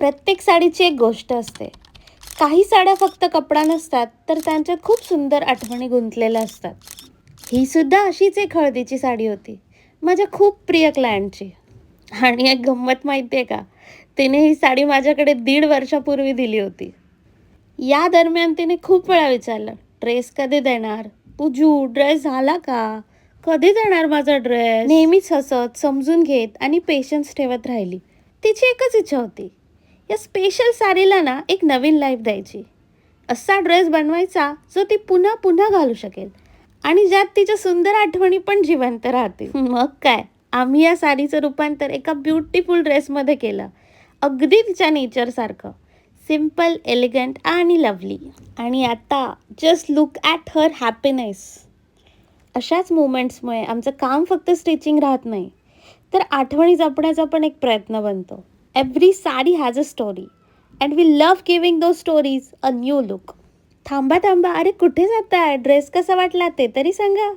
प्रत्येक साडीची एक गोष्ट असते. काही साड्या फक्त कपडा नसतात, तर त्यांच्यात खूप सुंदर आठवणी गुंतलेल्या असतात. ही सुद्धा अशीच एक हळदीची साडी होती, माझ्या खूप प्रिय क्लायंटची. आणि एक गंमत माहिती आहे का? तिने ही साडी माझ्याकडे 1.5 वर्षापूर्वी दिली होती. या दरम्यान तिने खूप वेळा विचारलं, "ड्रेस कधी देणार? पूजू, ड्रेस झाला का? कधी देणार माझा ड्रेस?" नेहमीच हसत, समजून घेत आणि पेशन्स ठेवत राहिली. तिची एकच इच्छा होती, या स्पेशल साडीला ना एक नवीन लाईफ द्यायची. असा ड्रेस बनवायचा जो ती पुन्हा पुन्हा घालू शकेल आणि ज्यात तिच्या सुंदर आठवणी पण जिवंत राहतील. मग काय, आम्ही या साडीचं रूपांतर एका ब्युटिफुल ड्रेसमध्ये केलं. अगदी तिच्या नेचरसारखं, सिम्पल, एलिगंट आणि लवली. आणि आता just look at her happiness. अशाच मुमेंट्समुळे आमचं काम फक्त स्टिचिंग राहत नाही, तर आठवणी जपण्याचा पण एक प्रयत्न बनतो. Every sari has a story and we love giving those stories a new look. थांबा थांबा, अरे कुठे जाताय? ड्रेस कसा वाटला ते तरी सांगा.